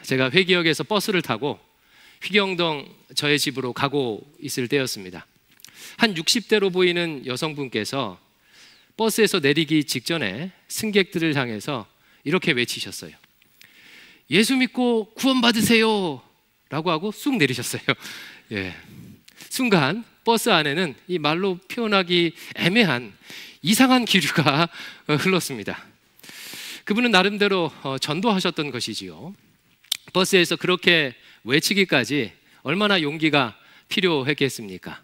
제가 회기역에서 버스를 타고 휘경동 저의 집으로 가고 있을 때였습니다. 한 60대로 보이는 여성분께서 버스에서 내리기 직전에 승객들을 향해서 이렇게 외치셨어요. 예수 믿고 구원받으세요 라고 하고 쑥 내리셨어요. 예. 순간 버스 안에는 이 말로 표현하기 애매한 이상한 기류가 흘렀습니다. 그분은 나름대로 전도하셨던 것이지요. 버스에서 그렇게 외치기까지 얼마나 용기가 필요했겠습니까?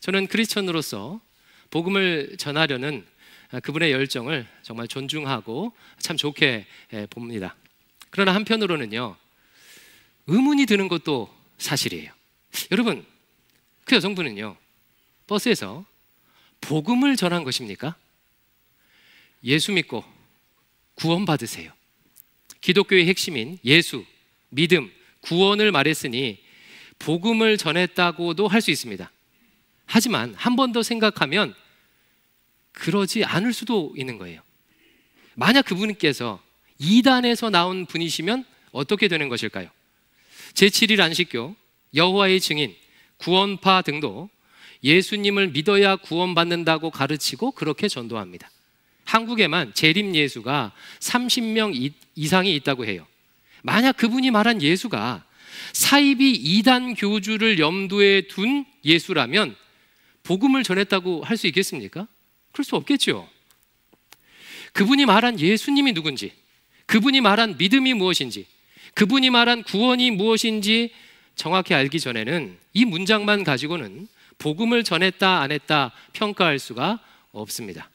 저는 크리스천으로서 복음을 전하려는 그분의 열정을 정말 존중하고 참 좋게 봅니다. 그러나 한편으로는요, 의문이 드는 것도 사실이에요. 여러분, 그 여성분은요, 버스에서 복음을 전한 것입니까? 예수 믿고 구원받으세요. 기독교의 핵심인 예수, 믿음, 구원을 말했으니 복음을 전했다고도 할 수 있습니다. 하지만 한 번 더 생각하면 그러지 않을 수도 있는 거예요. 만약 그분께서 이단에서 나온 분이시면 어떻게 되는 것일까요? 제7일 안식교, 여호와의 증인, 구원파 등도 예수님을 믿어야 구원받는다고 가르치고 그렇게 전도합니다. 한국에만 재림 예수가 30명 이상이 있다고 해요. 만약 그분이 말한 예수가 사이비 이단 교주를 염두에 둔 예수라면 복음을 전했다고 할 수 있겠습니까? 그럴 수 없겠죠. 그분이 말한 예수님이 누군지, 그분이 말한 믿음이 무엇인지, 그분이 말한 구원이 무엇인지 정확히 알기 전에는 이 문장만 가지고는 복음을 전했다 안 했다 평가할 수가 없습니다.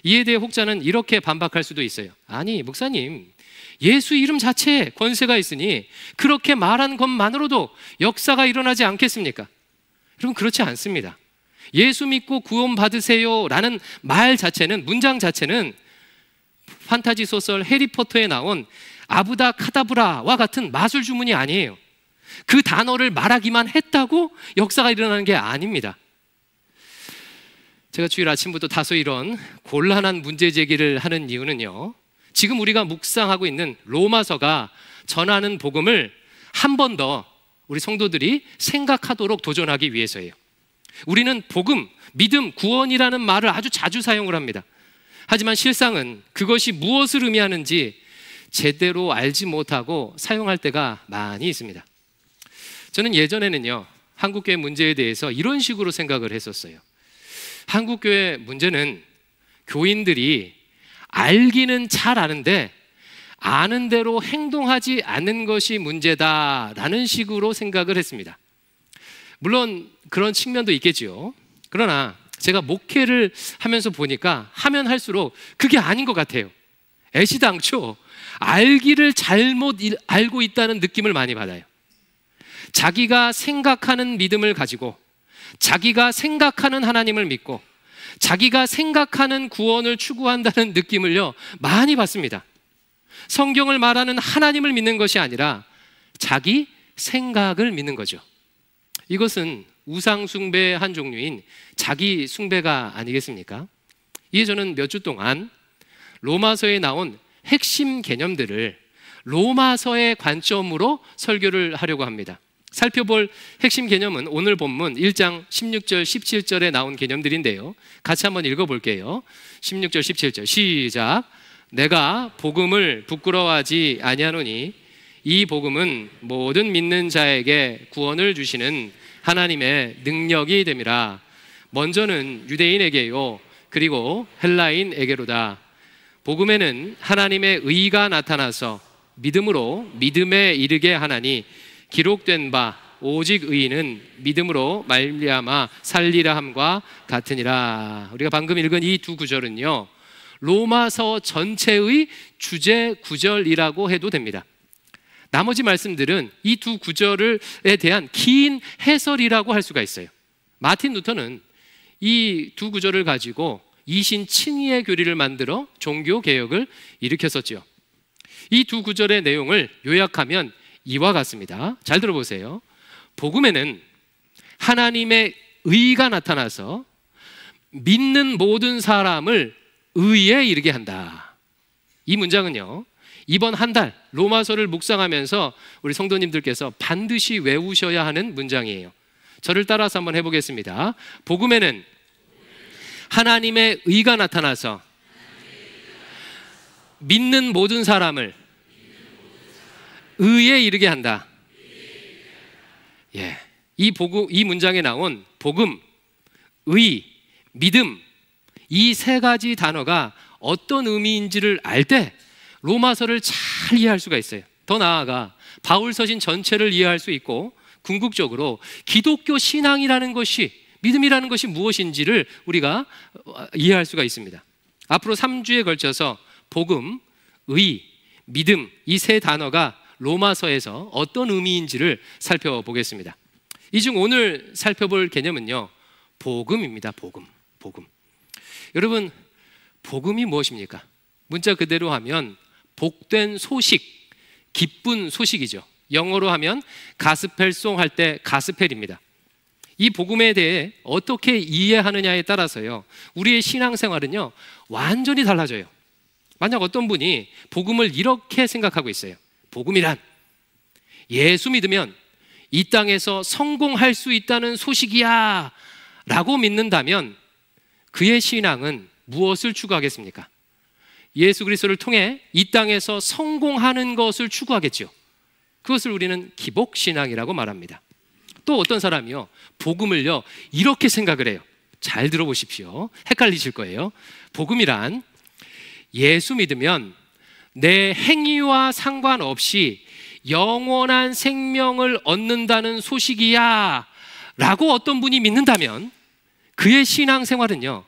이에 대해 혹자는 이렇게 반박할 수도 있어요. 아니 목사님, 예수 이름 자체에 권세가 있으니 그렇게 말한 것만으로도 역사가 일어나지 않겠습니까? 여러분, 그렇지 않습니다. 예수 믿고 구원 받으세요 라는 말 자체는, 문장 자체는 판타지 소설 해리포터에 나온 아부다 카다브라와 같은 마술 주문이 아니에요. 그 단어를 말하기만 했다고 역사가 일어나는 게 아닙니다. 제가 주일 아침부터 다소 이런 곤란한 문제 제기를 하는 이유는요, 지금 우리가 묵상하고 있는 로마서가 전하는 복음을 한 번 더 우리 성도들이 생각하도록 도전하기 위해서예요. 우리는 복음, 믿음, 구원이라는 말을 아주 자주 사용을 합니다. 하지만 실상은 그것이 무엇을 의미하는지 제대로 알지 못하고 사용할 때가 많이 있습니다. 저는 예전에는요, 한국교회 문제에 대해서 이런 식으로 생각을 했었어요. 한국교회 문제는 교인들이 알기는 잘 아는데 아는 대로 행동하지 않는 것이 문제다라는 식으로 생각을 했습니다. 물론 그런 측면도 있겠지요. 그러나 제가 목회를 하면서 보니까 하면 할수록 그게 아닌 것 같아요. 애시당초 알기를 잘못 알고 있다는 느낌을 많이 받아요. 자기가 생각하는 믿음을 가지고, 자기가 생각하는 하나님을 믿고, 자기가 생각하는 구원을 추구한다는 느낌을요 많이 받습니다. 성경을 말하는 하나님을 믿는 것이 아니라 자기 생각을 믿는 거죠. 이것은 우상 숭배의 한 종류인 자기 숭배가 아니겠습니까? 이에 저는 몇 주 동안 로마서에 나온 핵심 개념들을 로마서의 관점으로 설교를 하려고 합니다. 살펴볼 핵심 개념은 오늘 본문 1장 16절 17절에 나온 개념들인데요, 같이 한번 읽어볼게요. 16절 17절 시작. 내가 복음을 부끄러워하지 아니하노니 이 복음은 모든 믿는 자에게 구원을 주시는 하나님의 능력이 됨이라. 먼저는 유대인에게요 그리고 헬라인에게로다. 복음에는 하나님의 의가 나타나서 믿음으로 믿음에 이르게 하나니 기록된 바 오직 의인은 믿음으로 말미암아 살리라 함과 같으니라. 우리가 방금 읽은 이 두 구절은요, 로마서 전체의 주제 구절이라고 해도 됩니다. 나머지 말씀들은 이 두 구절에 대한 긴 해설이라고 할 수가 있어요. 마틴 루터는 이 두 구절을 가지고 이신 칭의의 교리를 만들어 종교 개혁을 일으켰었죠. 이 두 구절의 내용을 요약하면 이와 같습니다. 잘 들어보세요. 복음에는 하나님의 의가 나타나서 믿는 모든 사람을 의에 이르게 한다. 이 문장은요, 이번 한 달 로마서를 묵상하면서 우리 성도님들께서 반드시 외우셔야 하는 문장이에요. 저를 따라서 한번 해보겠습니다. 복음에는 하나님의 의가 나타나서 믿는 모든 사람을 의에 이르게 한다. 예, 이 문장에 나온 복음, 의, 믿음, 이 세 가지 단어가 어떤 의미인지를 알 때 로마서를 잘 이해할 수가 있어요. 더 나아가 바울 서신 전체를 이해할 수 있고, 궁극적으로 기독교 신앙이라는 것이, 믿음이라는 것이 무엇인지를 우리가 이해할 수가 있습니다. 앞으로 3주에 걸쳐서 복음, 의, 믿음, 이 세 단어가 로마서에서 어떤 의미인지를 살펴보겠습니다. 이 중 오늘 살펴볼 개념은요, 복음입니다. 복음. 여러분, 복음이 무엇입니까? 문자 그대로 하면 복된 소식, 기쁜 소식이죠. 영어로 하면 가스펠송 할 때 가스펠입니다. 이 복음에 대해 어떻게 이해하느냐에 따라서요, 우리의 신앙생활은요 완전히 달라져요. 만약 어떤 분이 복음을 이렇게 생각하고 있어요. 복음이란 예수 믿으면 이 땅에서 성공할 수 있다는 소식이야 라고 믿는다면 그의 신앙은 무엇을 추구하겠습니까? 예수 그리스도를 통해 이 땅에서 성공하는 것을 추구하겠죠. 그것을 우리는 기복신앙이라고 말합니다. 또 어떤 사람이요, 복음을요 이렇게 생각을 해요. 잘 들어보십시오. 헷갈리실 거예요. 복음이란 예수 믿으면 내 행위와 상관없이 영원한 생명을 얻는다는 소식이야 라고 어떤 분이 믿는다면 그의 신앙생활은요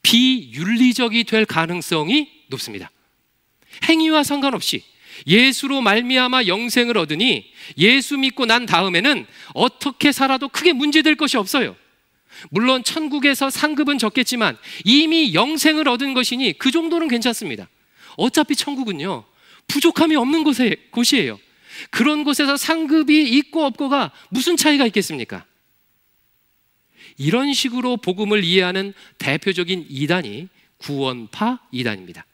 비윤리적이 될 가능성이 높습니다. 행위와 상관없이 예수로 말미암아 영생을 얻으니 예수 믿고 난 다음에는 어떻게 살아도 크게 문제될 것이 없어요. 물론 천국에서 상급은 적겠지만 이미 영생을 얻은 것이니 그 정도는 괜찮습니다. 어차피 천국은요 부족함이 없는 곳이에요. 그런 곳에서 상급이 있고 없고가 무슨 차이가 있겠습니까? 이런 식으로 복음을 이해하는 대표적인 이단이 구원파 이단입니다.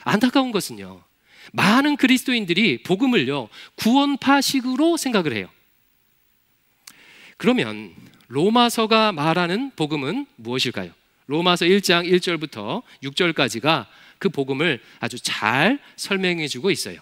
안타까운 것은요, 많은 그리스도인들이 복음을요 구원파식으로 생각을 해요. 그러면 로마서가 말하는 복음은 무엇일까요? 로마서 1장 1절부터 6절까지가 그 복음을 아주 잘 설명해 주고 있어요.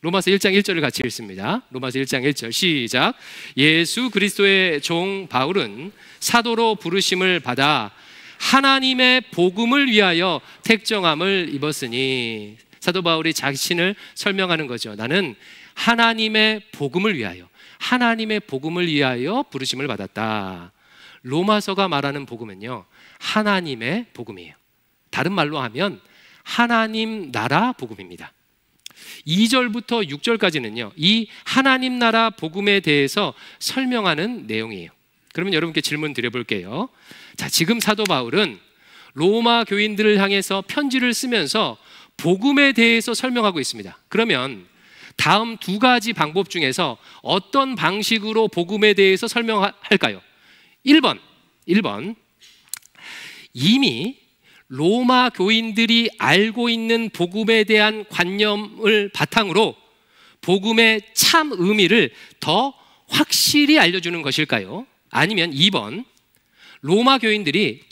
로마서 1장 1절을 같이 읽습니다. 로마서 1장 1절 시작. 예수 그리스도의 종 바울은 사도로 부르심을 받아 하나님의 복음을 위하여 택정함을 입었으니, 사도 바울이 자신을 설명하는 거죠. 나는 하나님의 복음을 위하여 부르심을 받았다. 로마서가 말하는 복음은요 하나님의 복음이에요. 다른 말로 하면 하나님 나라 복음입니다. 2절부터 6절까지는요 이 하나님 나라 복음에 대해서 설명하는 내용이에요. 그러면 여러분께 질문 드려볼게요. 자, 지금 사도 바울은 로마 교인들을 향해서 편지를 쓰면서 복음에 대해서 설명하고 있습니다. 그러면 다음 두 가지 방법 중에서 어떤 방식으로 복음에 대해서 설명할까요? 1번 이미 로마 교인들이 알고 있는 복음에 대한 관념을 바탕으로 복음의 참 의미를 더 확실히 알려주는 것일까요? 아니면 2번, 로마 교인들이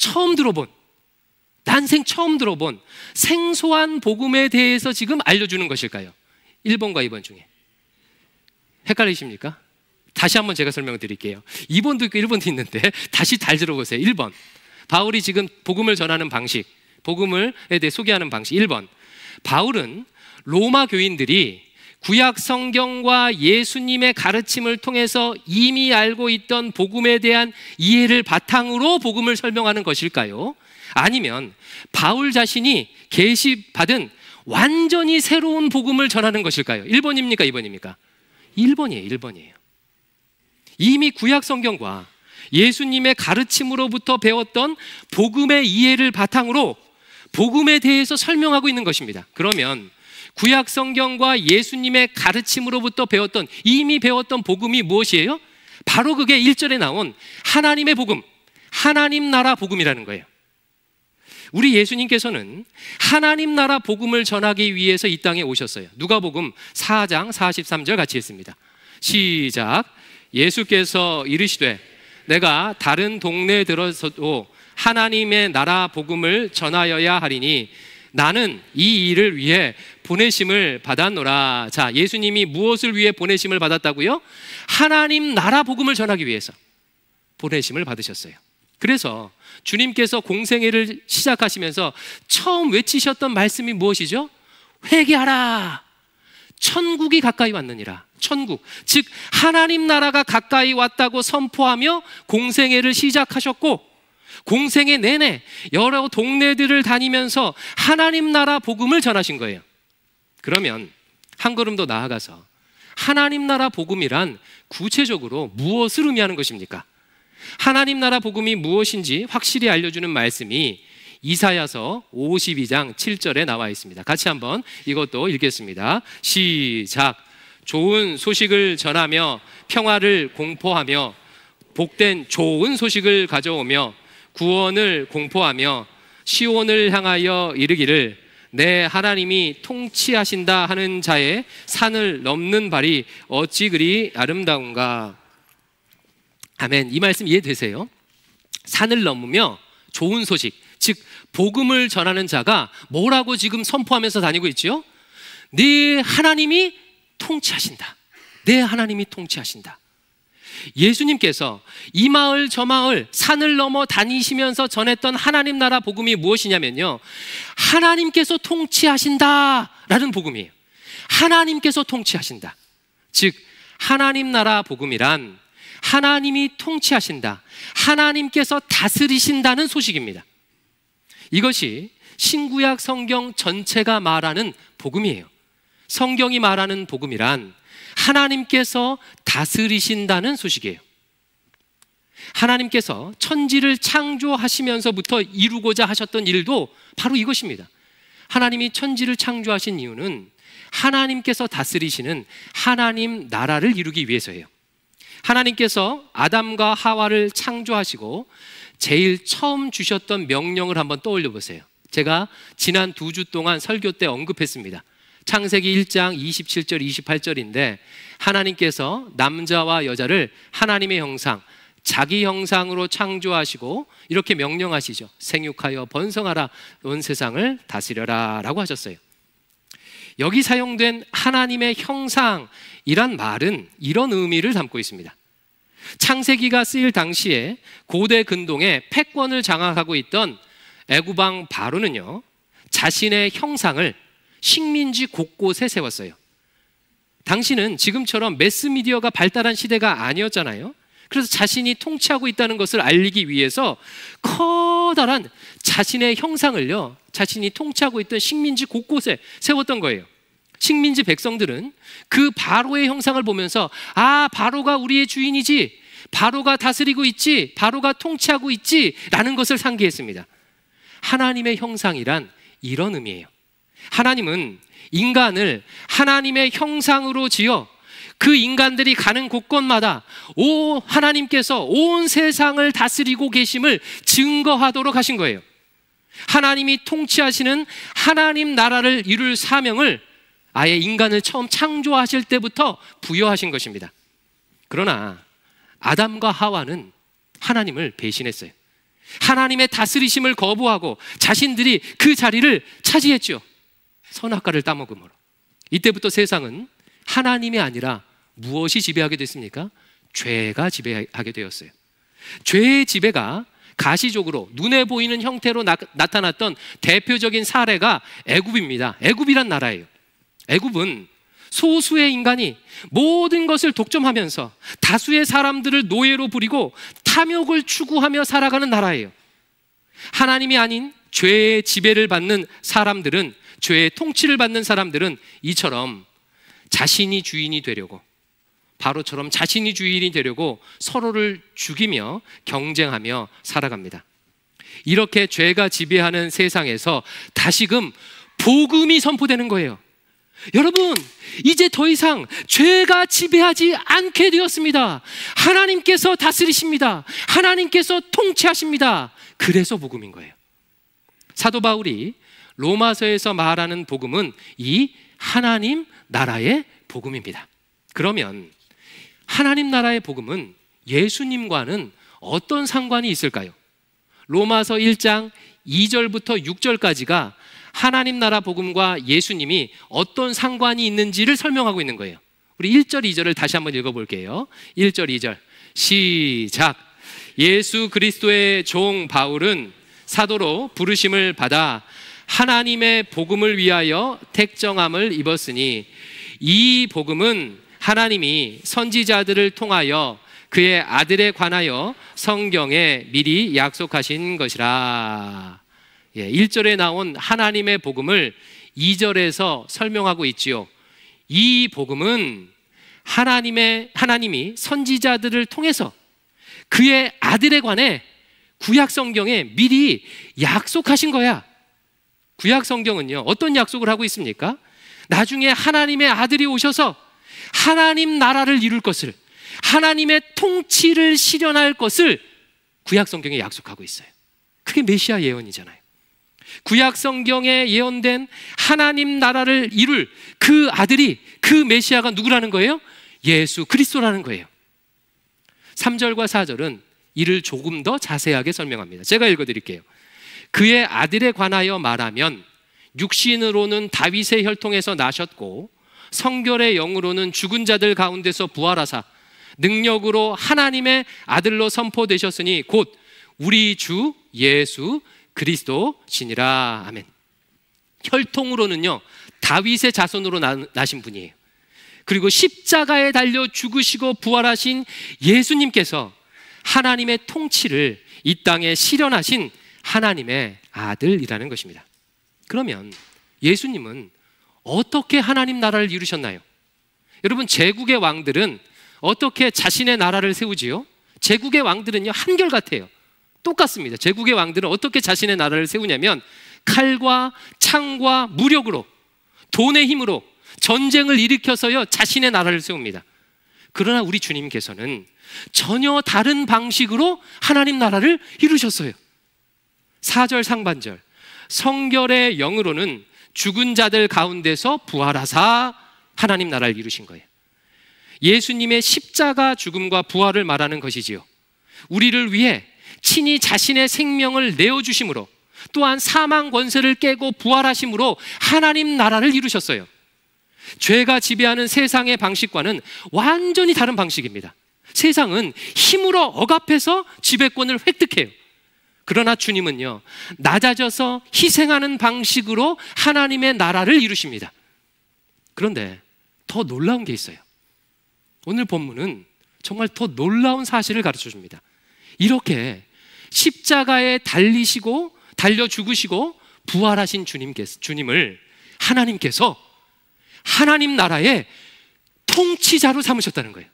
난생 처음 들어본 생소한 복음에 대해서 지금 알려주는 것일까요? 1번과 2번 중에 헷갈리십니까? 다시 한번 제가 설명을 드릴게요. 2번도 있고 1번도 있는데 다시 잘 들어보세요. 1번, 바울이 지금 복음을 전하는 방식, 복음에 대해 소개하는 방식. 1번, 바울은 로마 교인들이 구약 성경과 예수님의 가르침을 통해서 이미 알고 있던 복음에 대한 이해를 바탕으로 복음을 설명하는 것일까요? 아니면 바울 자신이 계시받은 완전히 새로운 복음을 전하는 것일까요? 1번입니까? 2번입니까? 1번이에요. 이미 구약 성경과 예수님의 가르침으로부터 배웠던 복음의 이해를 바탕으로 복음에 대해서 설명하고 있는 것입니다. 그러면 구약 성경과 예수님의 가르침으로부터 이미 배웠던 복음이 무엇이에요? 바로 그게 1절에 나온 하나님의 복음, 하나님 나라 복음이라는 거예요. 우리 예수님께서는 하나님 나라 복음을 전하기 위해서 이 땅에 오셨어요. 누가복음 4장 43절 같이 읽습니다. 시작. 예수께서 이르시되 내가 다른 동네에 들어서도 하나님의 나라 복음을 전하여야 하리니 나는 이 일을 위해 보내심을 받았노라. 자, 예수님이 무엇을 위해 보내심을 받았다고요? 하나님 나라 복음을 전하기 위해서 보내심을 받으셨어요. 그래서 주님께서 공생애를 시작하시면서 처음 외치셨던 말씀이 무엇이죠? 회개하라. 천국이 가까이 왔느니라. 천국, 즉 하나님 나라가 가까이 왔다고 선포하며 공생애를 시작하셨고, 공생애 내내 여러 동네들을 다니면서 하나님 나라 복음을 전하신 거예요. 그러면 한 걸음 더 나아가서 하나님 나라 복음이란 구체적으로 무엇을 의미하는 것입니까? 하나님 나라 복음이 무엇인지 확실히 알려주는 말씀이 이사야서 52장 7절에 나와 있습니다. 같이 한번 이것도 읽겠습니다. 시작. 좋은 소식을 전하며 평화를 공포하며 복된 좋은 소식을 가져오며 구원을 공포하며 시온을 향하여 이르기를 내 하나님이 통치하신다 하는 자의 산을 넘는 발이 어찌 그리 아름다운가. 아멘. 이 말씀 이해되세요? 산을 넘으며 좋은 소식, 즉 복음을 전하는 자가 뭐라고 지금 선포하면서 다니고 있죠? 네 하나님이 통치하신다. 내 하나님이 통치하신다. 예수님께서 이 마을 저 마을 산을 넘어 다니시면서 전했던 하나님 나라 복음이 무엇이냐면요, 하나님께서 통치하신다 라는 복음이에요. 하나님께서 통치하신다. 즉 하나님 나라 복음이란 하나님이 통치하신다, 하나님께서 다스리신다는 소식입니다. 이것이 신구약 성경 전체가 말하는 복음이에요. 성경이 말하는 복음이란 하나님께서 다스리신다는 소식이에요. 하나님께서 천지를 창조하시면서부터 이루고자 하셨던 일도 바로 이것입니다. 하나님이 천지를 창조하신 이유는 하나님께서 다스리시는 하나님 나라를 이루기 위해서예요. 하나님께서 아담과 하와를 창조하시고 제일 처음 주셨던 명령을 한번 떠올려 보세요. 제가 지난 2주 동안 설교 때 언급했습니다. 창세기 1장 27절 28절인데 하나님께서 남자와 여자를 하나님의 형상, 자기 형상으로 창조하시고 이렇게 명령하시죠. 생육하여 번성하라, 온 세상을 다스려라 라고 하셨어요. 여기 사용된 하나님의 형상이란 말은 이런 의미를 담고 있습니다. 창세기가 쓰일 당시에 고대 근동에 패권을 장악하고 있던 애굽왕 바로는요, 자신의 형상을 식민지 곳곳에 세웠어요. 당시는 지금처럼 매스미디어가 발달한 시대가 아니었잖아요. 그래서 자신이 통치하고 있다는 것을 알리기 위해서 커다란 자신의 형상을요, 자신이 통치하고 있던 식민지 곳곳에 세웠던 거예요. 식민지 백성들은 그 바로의 형상을 보면서 아, 바로가 우리의 주인이지, 바로가 다스리고 있지, 바로가 통치하고 있지 라는 것을 상기했습니다. 하나님의 형상이란 이런 의미예요. 하나님은 인간을 하나님의 형상으로 지어 그 인간들이 가는 곳곳마다 하나님께서 온 세상을 다스리고 계심을 증거하도록 하신 거예요. 하나님이 통치하시는 하나님 나라를 이룰 사명을 아예 인간을 처음 창조하실 때부터 부여하신 것입니다. 그러나 아담과 하와는 하나님을 배신했어요. 하나님의 다스리심을 거부하고 자신들이 그 자리를 차지했죠. 선악과를 따먹음으로. 이때부터 세상은 하나님이 아니라 무엇이 지배하게 됐습니까? 죄가 지배하게 되었어요. 죄의 지배가 가시적으로 눈에 보이는 형태로 나타났던 대표적인 사례가 애굽입니다. 애굽이란 나라예요. 애굽은 소수의 인간이 모든 것을 독점하면서 다수의 사람들을 노예로 부리고 탐욕을 추구하며 살아가는 나라예요. 하나님이 아닌 죄의 지배를 받는 사람들은, 죄의 통치를 받는 사람들은 이처럼 자신이 주인이 되려고, 바로처럼 자신이 주인이 되려고 서로를 죽이며 경쟁하며 살아갑니다. 이렇게 죄가 지배하는 세상에서 다시금 복음이 선포되는 거예요. 여러분, 이제 더 이상 죄가 지배하지 않게 되었습니다. 하나님께서 다스리십니다. 하나님께서 통치하십니다. 그래서 복음인 거예요. 사도 바울이 로마서에서 말하는 복음은 이 하나님 나라의 복음입니다. 그러면 하나님 나라의 복음은 예수님과는 어떤 상관이 있을까요? 로마서 1장 2절부터 6절까지가 하나님 나라 복음과 예수님이 어떤 상관이 있는지를 설명하고 있는 거예요. 우리 1절, 2절을 다시 한번 읽어볼게요. 1절, 2절 시작. 예수 그리스도의 종 바울은 사도로 부르심을 받아 하나님의 복음을 위하여 택정함을 입었으니 이 복음은 하나님이 선지자들을 통하여 그의 아들에 관하여 성경에 미리 약속하신 것이라. 1절에 나온 하나님의 복음을 2절에서 설명하고 있지요. 이 복음은 하나님이 선지자들을 통해서 그의 아들에 관해 구약 성경에 미리 약속하신 거야. 구약 성경은요, 어떤 약속을 하고 있습니까? 나중에 하나님의 아들이 오셔서 하나님 나라를 이룰 것을, 하나님의 통치를 실현할 것을 구약 성경에 약속하고 있어요. 그게 메시아 예언이잖아요. 구약 성경에 예언된 하나님 나라를 이룰 그 아들이, 그 메시아가 누구라는 거예요? 예수 그리스도라는 거예요. 3절과 4절은 이를 조금 더 자세하게 설명합니다. 제가 읽어드릴게요. 그의 아들에 관하여 말하면 육신으로는 다윗의 혈통에서 나셨고 성결의 영으로는 죽은 자들 가운데서 부활하사 능력으로 하나님의 아들로 선포되셨으니 곧 우리 주 예수 그리스도시니라. 아멘. 혈통으로는요, 다윗의 자손으로 나신 분이에요. 그리고 십자가에 달려 죽으시고 부활하신 예수님께서 하나님의 통치를 이 땅에 실현하신 하나님의 아들이라는 것입니다. 그러면 예수님은 어떻게 하나님 나라를 이루셨나요? 여러분, 제국의 왕들은 어떻게 자신의 나라를 세우지요? 제국의 왕들은요, 한결같아요. 똑같습니다. 제국의 왕들은 어떻게 자신의 나라를 세우냐면 칼과 창과 무력으로, 돈의 힘으로 전쟁을 일으켜서요 자신의 나라를 세웁니다. 그러나 우리 주님께서는 전혀 다른 방식으로 하나님 나라를 이루셨어요. 4절 상반절 성결의 영으로는 죽은 자들 가운데서 부활하사 하나님 나라를 이루신 거예요. 예수님의 십자가 죽음과 부활을 말하는 것이지요. 우리를 위해 친히 자신의 생명을 내어주심으로, 또한 사망 권세를 깨고 부활하심으로 하나님 나라를 이루셨어요. 죄가 지배하는 세상의 방식과는 완전히 다른 방식입니다. 세상은 힘으로 억압해서 지배권을 획득해요. 그러나 주님은요, 낮아져서 희생하는 방식으로 하나님의 나라를 이루십니다. 그런데 더 놀라운 게 있어요. 오늘 본문은 정말 더 놀라운 사실을 가르쳐 줍니다. 이렇게 십자가에 달려 죽으시고 부활하신 주님을 하나님께서 하나님 나라의 통치자로 삼으셨다는 거예요.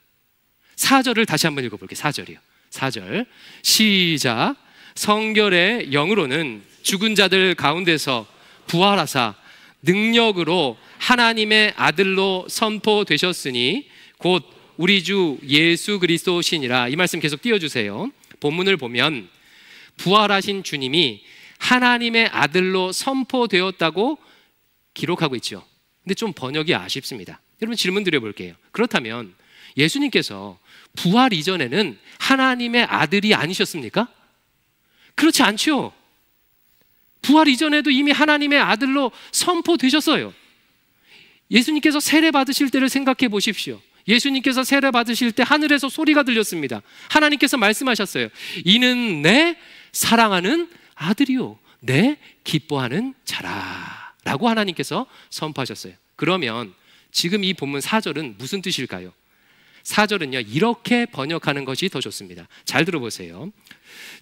4절을 다시 한번 읽어볼게요. 4절이요. 4절 시작. 성결의 영으로는 죽은 자들 가운데서 부활하사 능력으로 하나님의 아들로 선포되셨으니 곧 우리 주 예수 그리스도시니라. 이 말씀 계속 띄워주세요. 본문을 보면 부활하신 주님이 하나님의 아들로 선포되었다고 기록하고 있죠. 근데 좀 번역이 아쉽습니다. 여러분, 질문 드려볼게요. 그렇다면 예수님께서 부활 이전에는 하나님의 아들이 아니셨습니까? 그렇지 않죠. 부활 이전에도 이미 하나님의 아들로 선포되셨어요. 예수님께서 세례 받으실 때를 생각해 보십시오. 예수님께서 세례 받으실 때 하늘에서 소리가 들렸습니다. 하나님께서 말씀하셨어요. 이는 내 사랑하는 아들이요, 내 기뻐하는 자라 라고 하나님께서 선포하셨어요. 그러면 지금 이 본문 4절은 무슨 뜻일까요? 4절은요, 이렇게 번역하는 것이 더 좋습니다. 잘 들어보세요.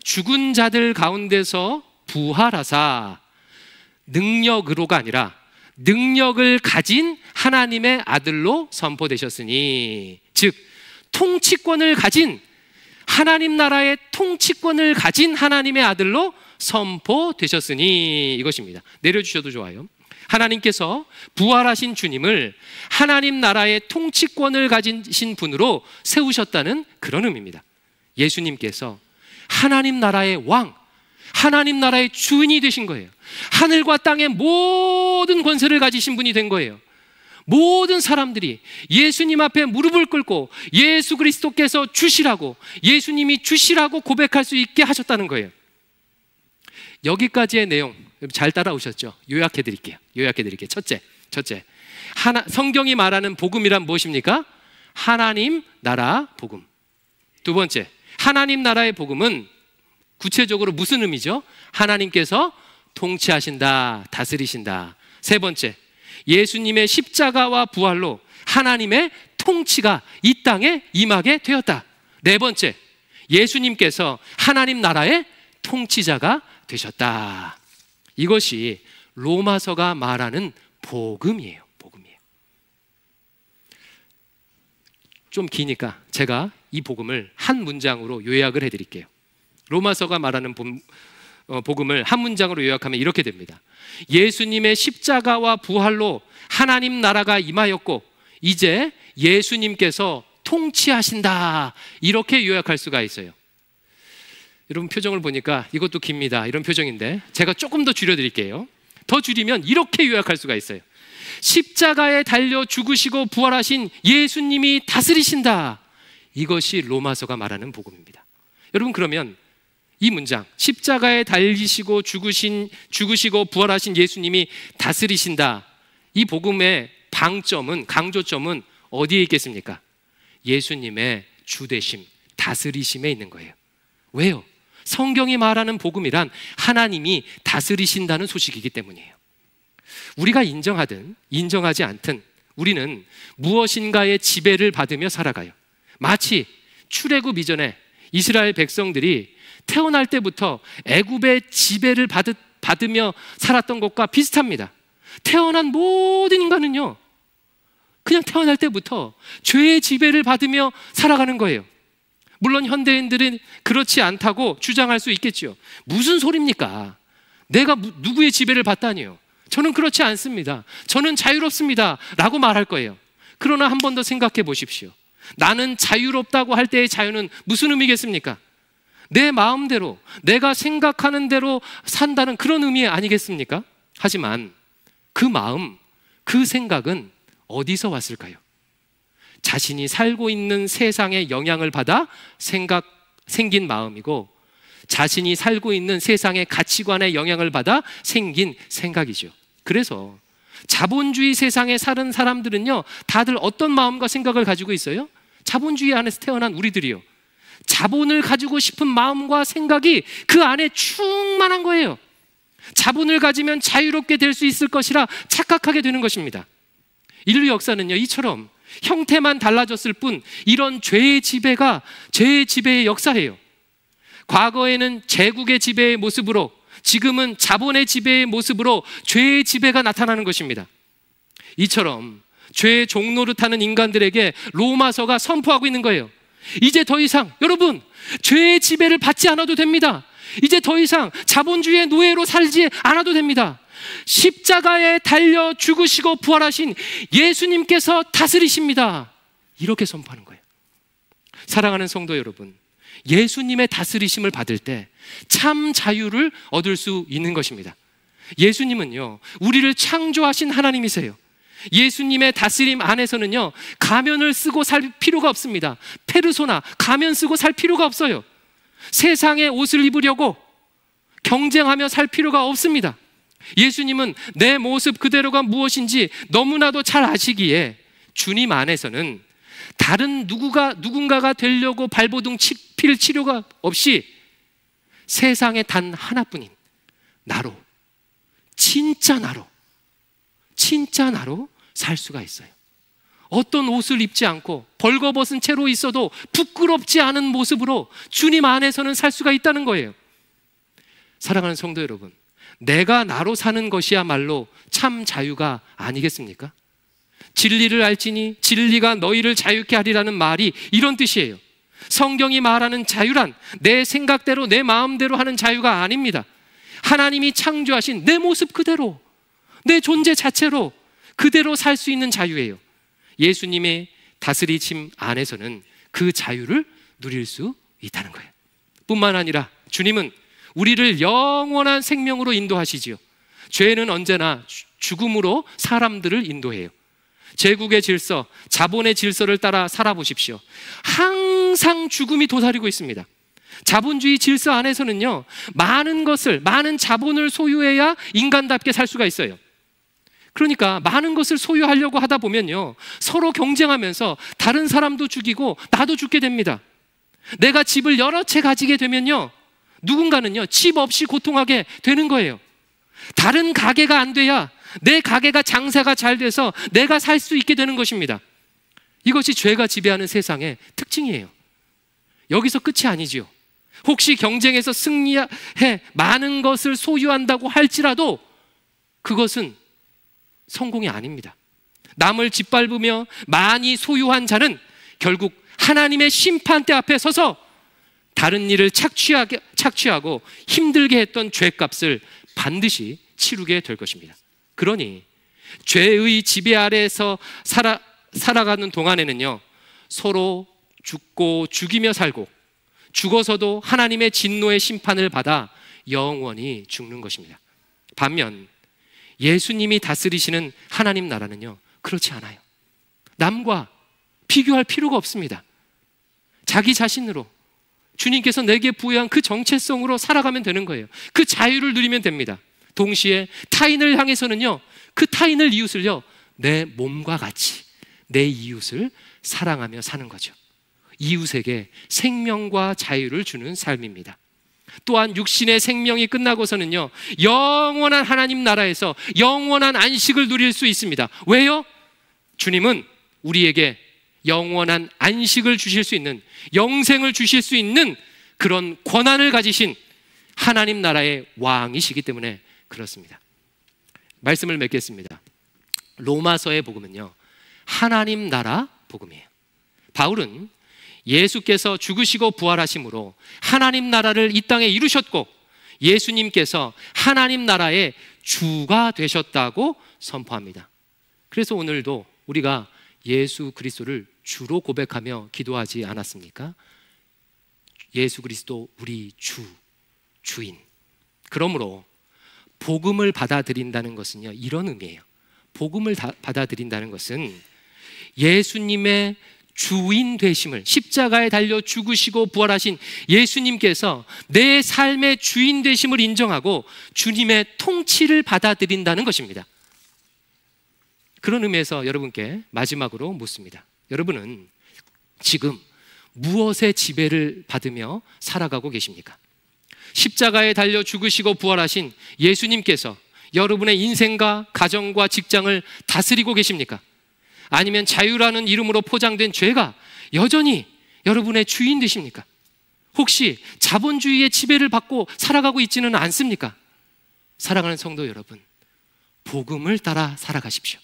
죽은 자들 가운데서 부활하사 능력으로가 아니라 능력을 가진 하나님의 아들로 선포되셨으니, 즉 통치권을 가진, 하나님 나라의 통치권을 가진 하나님의 아들로 선포되셨으니, 이것입니다. 내려주셔도 좋아요. 하나님께서 부활하신 주님을 하나님 나라의 통치권을 가지신 분으로 세우셨다는 그런 의미입니다. 예수님께서 하나님 나라의 왕, 하나님 나라의 주인이 되신 거예요. 하늘과 땅의 모든 권세를 가지신 분이 된 거예요. 모든 사람들이 예수님 앞에 무릎을 꿇고 예수 그리스도께서 주시라고, 예수님이 주시라고 고백할 수 있게 하셨다는 거예요. 여기까지의 내용 잘 따라오셨죠? 요약해 드릴게요. 첫째, 성경이 말하는 복음이란 무엇입니까? 하나님 나라 복음. 두 번째, 하나님 나라의 복음은 구체적으로 무슨 의미죠? 하나님께서 통치하신다, 다스리신다. 세 번째, 예수님의 십자가와 부활로 하나님의 통치가 이 땅에 임하게 되었다. 네 번째, 예수님께서 하나님 나라의 통치자가 되셨다. 이것이 로마서가 말하는 복음이에요. 좀 기니까 제가 이 복음을 한 문장으로 요약을 해드릴게요. 로마서가 말하는 복음을 한 문장으로 요약하면 이렇게 됩니다. 예수님의 십자가와 부활로 하나님 나라가 임하였고 이제 예수님께서 통치하신다, 이렇게 요약할 수가 있어요. 여러분 표정을 보니까 이것도 깁니다. 이런 표정인데 제가 조금 더 줄여드릴게요. 더 줄이면 이렇게 요약할 수가 있어요. 십자가에 달려 죽으시고 부활하신 예수님이 다스리신다. 이것이 로마서가 말하는 복음입니다. 여러분, 그러면 이 문장, 십자가에 달리시고 죽으시고 부활하신 예수님이 다스리신다, 이 복음의 방점은, 강조점은 어디에 있겠습니까? 예수님의 주되심, 다스리심에 있는 거예요. 왜요? 성경이 말하는 복음이란 하나님이 다스리신다는 소식이기 때문이에요. 우리가 인정하든 인정하지 않든 우리는 무엇인가의 지배를 받으며 살아가요. 마치 출애굽 이전에 이스라엘 백성들이 태어날 때부터 애굽의 지배를 받으며 살았던 것과 비슷합니다. 태어난 모든 인간은요, 그냥 태어날 때부터 죄의 지배를 받으며 살아가는 거예요. 물론 현대인들은 그렇지 않다고 주장할 수 있겠죠. 무슨 소리입니까? 내가 누구의 지배를 받다니요? 저는 그렇지 않습니다. 저는 자유롭습니다 라고 말할 거예요. 그러나 한 번 더 생각해 보십시오. 나는 자유롭다고 할 때의 자유는 무슨 의미겠습니까? 내 마음대로, 내가 생각하는 대로 산다는 그런 의미 아니겠습니까? 하지만 그 마음, 그 생각은 어디서 왔을까요? 자신이 살고 있는 세상의 영향을 받아 생긴 마음이고, 자신이 살고 있는 세상의 가치관의 영향을 받아 생긴 생각이죠. 그래서 자본주의 세상에 사는 사람들은요, 다들 어떤 마음과 생각을 가지고 있어요? 자본주의 안에서 태어난 우리들이요, 자본을 가지고 싶은 마음과 생각이 그 안에 충만한 거예요. 자본을 가지면 자유롭게 될 수 있을 것이라 착각하게 되는 것입니다. 인류 역사는요, 이처럼 형태만 달라졌을 뿐 이런 죄의 지배의 역사예요. 과거에는 제국의 지배의 모습으로, 지금은 자본의 지배의 모습으로 죄의 지배가 나타나는 것입니다. 이처럼 죄의 종노릇하는 인간들에게 로마서가 선포하고 있는 거예요. 이제 더 이상 여러분, 죄의 지배를 받지 않아도 됩니다. 이제 더 이상 자본주의의 노예로 살지 않아도 됩니다. 십자가에 달려 죽으시고 부활하신 예수님께서 다스리십니다. 이렇게 선포하는 거예요. 사랑하는 성도 여러분, 예수님의 다스리심을 받을 때 참 자유를 얻을 수 있는 것입니다. 예수님은요, 우리를 창조하신 하나님이세요. 예수님의 다스림 안에서는요, 가면을 쓰고 살 필요가 없습니다. 페르소나, 가면 쓰고 살 필요가 없어요. 세상의 옷을 입으려고 경쟁하며 살 필요가 없습니다. 예수님은 내 모습 그대로가 무엇인지 너무나도 잘 아시기에 주님 안에서는 다른 누군가가 되려고 발버둥 필 치료가 없이 세상에 단 하나뿐인 나로, 진짜 나로 살 수가 있어요. 어떤 옷을 입지 않고 벌거벗은 채로 있어도 부끄럽지 않은 모습으로 주님 안에서는 살 수가 있다는 거예요. 사랑하는 성도 여러분, 내가 나로 사는 것이야말로 참 자유가 아니겠습니까? 진리를 알지니 진리가 너희를 자유케 하리라는 말이 이런 뜻이에요. 성경이 말하는 자유란 내 생각대로 내 마음대로 하는 자유가 아닙니다. 하나님이 창조하신 내 모습 그대로, 내 존재 자체로 그대로 살 수 있는 자유예요. 예수님의 다스리심 안에서는 그 자유를 누릴 수 있다는 거예요. 뿐만 아니라 주님은 우리를 영원한 생명으로 인도하시지요. 죄는 언제나 죽음으로 사람들을 인도해요. 제국의 질서, 자본의 질서를 따라 살아보십시오. 항상 죽음이 도사리고 있습니다. 자본주의 질서 안에서는요, 많은 것을, 많은 자본을 소유해야 인간답게 살 수가 있어요. 그러니까 많은 것을 소유하려고 하다 보면요, 서로 경쟁하면서 다른 사람도 죽이고 나도 죽게 됩니다. 내가 집을 여러 채 가지게 되면요, 누군가는요, 집 없이 고통하게 되는 거예요. 다른 가게가 안 돼야 내 가게가 장사가 잘 돼서 내가 살 수 있게 되는 것입니다. 이것이 죄가 지배하는 세상의 특징이에요. 여기서 끝이 아니지요. 혹시 경쟁에서 승리해 많은 것을 소유한다고 할지라도 그것은 성공이 아닙니다. 남을 짓밟으며 많이 소유한 자는 결국 하나님의 심판대 앞에 서서 다른 일을 착취하고 힘들게 했던 죄값을 반드시 치르게 될 것입니다. 그러니 죄의 지배 아래에서 살아가는 동안에는요, 서로 죽고 죽이며 살고 죽어서도 하나님의 진노의 심판을 받아 영원히 죽는 것입니다. 반면 예수님이 다스리시는 하나님 나라는요, 그렇지 않아요. 남과 비교할 필요가 없습니다. 자기 자신으로 주님께서 내게 부여한 그 정체성으로 살아가면 되는 거예요. 그 자유를 누리면 됩니다. 동시에 타인을 향해서는요, 그 타인을, 이웃을요, 내 몸과 같이 내 이웃을 사랑하며 사는 거죠. 이웃에게 생명과 자유를 주는 삶입니다. 또한 육신의 생명이 끝나고서는요, 영원한 하나님 나라에서 영원한 안식을 누릴 수 있습니다. 왜요? 주님은 우리에게 영원한 안식을 주실 수 있는, 영생을 주실 수 있는 그런 권한을 가지신 하나님 나라의 왕이시기 때문에 그렇습니다. 말씀을 맺겠습니다. 로마서의 복음은요, 하나님 나라 복음이에요. 바울은 예수께서 죽으시고 부활하심으로 하나님 나라를 이 땅에 이루셨고 예수님께서 하나님 나라의 주가 되셨다고 선포합니다. 그래서 오늘도 우리가 예수 그리스도를 주로 고백하며 기도하지 않았습니까? 예수 그리스도 우리 주인. 그러므로 복음을 받아들인다는 것은요, 이런 의미예요. 복음을 받아들인다는 것은 예수님의 주인 되심을, 십자가에 달려 죽으시고 부활하신 예수님께서 내 삶의 주인 되심을 인정하고 주님의 통치를 받아들인다는 것입니다. 그런 의미에서 여러분께 마지막으로 묻습니다. 여러분은 지금 무엇의 지배를 받으며 살아가고 계십니까? 십자가에 달려 죽으시고 부활하신 예수님께서 여러분의 인생과 가정과 직장을 다스리고 계십니까? 아니면 자유라는 이름으로 포장된 죄가 여전히 여러분의 주인 되십니까? 혹시 자본주의의 지배를 받고 살아가고 있지는 않습니까? 사랑하는 성도 여러분, 복음을 따라 살아가십시오.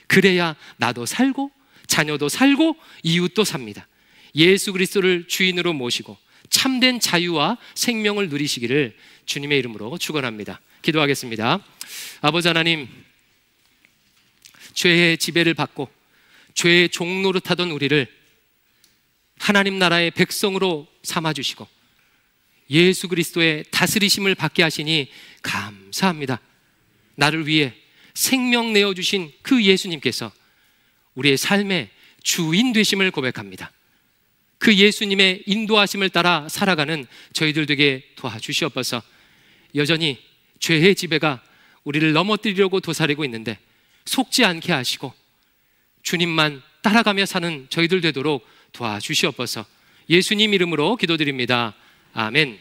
그래야 나도 살고 자녀도 살고 이웃도 삽니다. 예수 그리스도를 주인으로 모시고 참된 자유와 생명을 누리시기를 주님의 이름으로 축원합니다. 기도하겠습니다. 아버지 하나님, 죄의 지배를 받고 죄의 종노릇하던 우리를 하나님 나라의 백성으로 삼아주시고 예수 그리스도의 다스리심을 받게 하시니 감사합니다. 나를 위해 생명 내어주신 그 예수님께서 우리의 삶의 주인 되심을 고백합니다. 그 예수님의 인도하심을 따라 살아가는 저희들 되게 도와주시옵소서. 여전히 죄의 지배가 우리를 넘어뜨리려고 도사리고 있는데 속지 않게 하시고 주님만 따라가며 사는 저희들 되도록 도와주시옵소서. 예수님 이름으로 기도드립니다. 아멘.